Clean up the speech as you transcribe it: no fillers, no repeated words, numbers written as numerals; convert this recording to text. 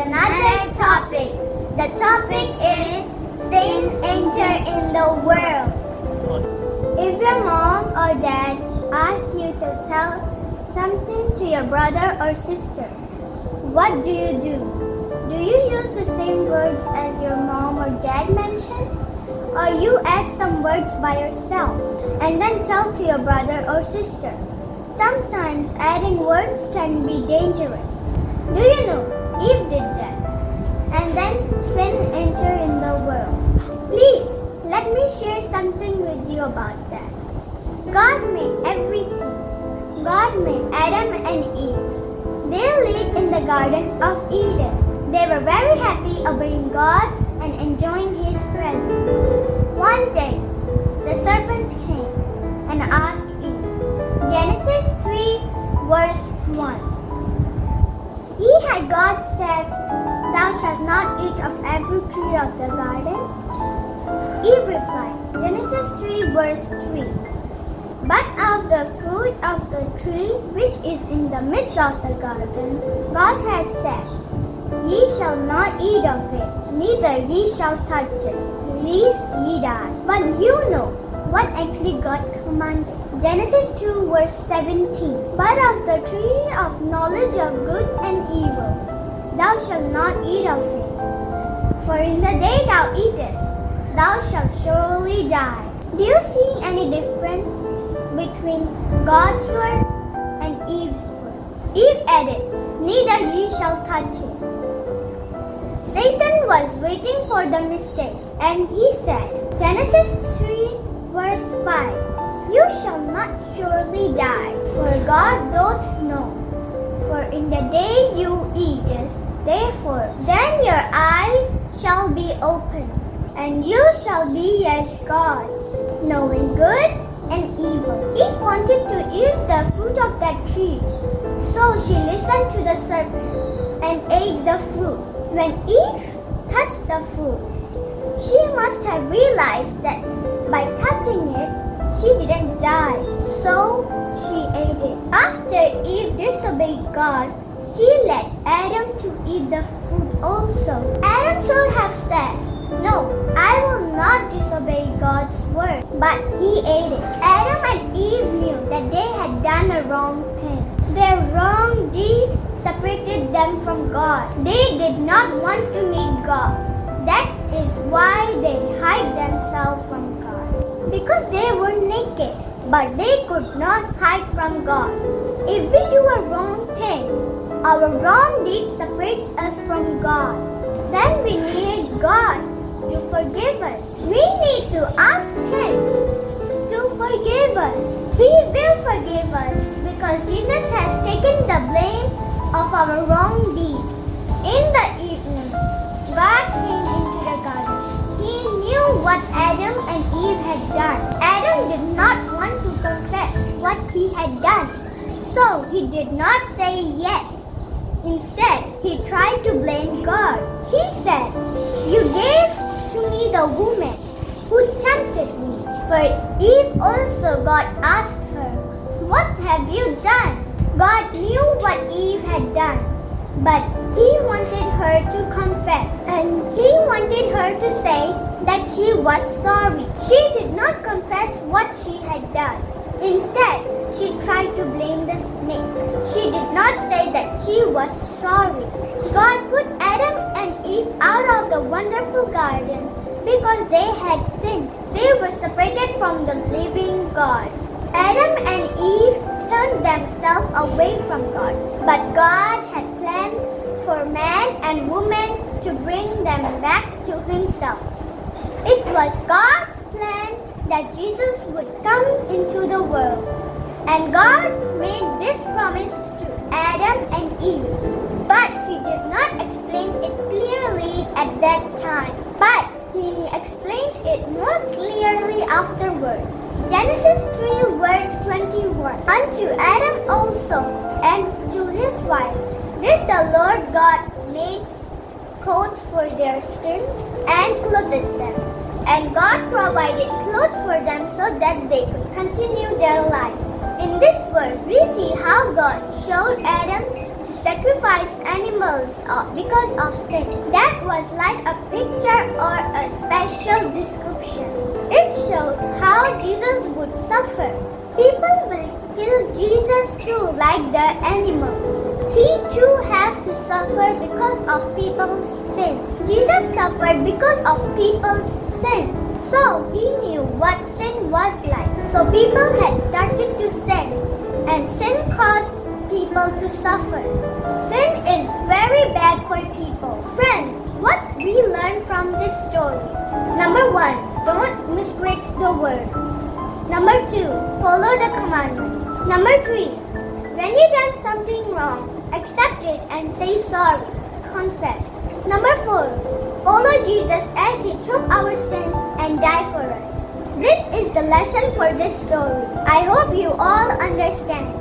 another topic. The topic is sin enter in the world. If your mom or dad asks you to tell something to your brother or sister, what do? Do you use the same words as your mom or dad mentioned? Or you add some words by yourself and then tell to your brother or sister? Sometimes adding words can be dangerous. Do you know Eve did that? And then sin entered in the world. Please, let me share something with you about that. God made everything. God made Adam and Eve. They lived in the Garden of Eden. They were very happy obeying God and enjoying His presence. One day, the serpent came and asked Eve. Genesis 3 verse 1. He had God said, "Thou shalt not eat of every tree of the garden?" Eve replied, Genesis 3 verse 3. But of the fruit of the tree which is in the midst of the garden, God had said, Ye shall not eat of it, neither ye shall touch it, lest ye die. But you know what actually God commanded. Genesis 2 verse 17. But of the tree of knowledge of good and evil, thou shalt not eat of it. For in the day thou eatest, thou shalt surely die. Do you see any difference between God's word and Eve's word? Eve added, neither ye shall touch it. Satan was waiting for the mistake, and he said, Genesis 3 verse 5. You shall not surely die, for God doth know. For in the day you eatest, therefore, then your eyes shall be opened, and you shall be as gods, knowing good and evil. Eve wanted to eat the fruit of that tree, so she listened to the serpent and ate the fruit. When Eve touched the fruit, she must have realized that by touching it, she didn't die, so she ate it. After Eve disobeyed God, she let Adam to eat the fruit also. Adam should have said, no, I will not disobey God's word, but he ate it. Adam and Eve knew that they had done a wrong thing. Their wrong deed separated them from God. They did not want to meet God. That is why they hide themselves from God. Because they were naked, but they could not hide from God. If we do a wrong thing, our wrong deed separates us from God. Then we need God to forgive us. We need to ask Him to forgive us. He will forgive us because Jesus has taken the blame of our wrong deeds. In the evening, God came into the garden. He knew what Adam and Eve had done. Adam did not want to confess what he had done, so he did not say yes. Instead, he tried to blame God. He said, You gave to me the woman who tempted me. For Eve also, God asked her, What have you done? God knew what Eve had done, but He wanted her to confess, and He wanted her to say that she was sorry. She did not confess what she had done. Instead, she tried to blame the snake. She did not say that she was sorry. God put Adam and Eve out of the wonderful garden because they had sinned. They were separated from the living God. Adam and Eve turned themselves away from God, but God had planned for man and woman to bring them back to Himself. It was God's plan that Jesus would come into the world, and God made this promise to Adam and Eve, but He did not explain it clearly at that time, but He explained it more clearly afterwards. Genesis 3 verse 21. Unto Adam also and to his wife did the Lord God make coats for their skins and clothed them. And God provided clothes for them so that they could continue their lives. In this verse, we see how God showed Adam to sacrifice animals because of sin. That was like a picture or a special description. It showed how Jesus would suffer. People will kill Jesus too, like the animals. He too has to suffer because of people's sin. Jesus suffered because of people's sin. So he knew what sin was like. So people had started to sin, and sin caused people to suffer. Sin is very bad for people. Friends, what we learn from this story? Number 1, don't misread the words. Number 2, follow the commandments. Number 3, when you done something wrong, accept it and say sorry. Confess. Number 4, follow Jesus as he took our sin and died for us. This is the lesson for this story. I hope you all understand.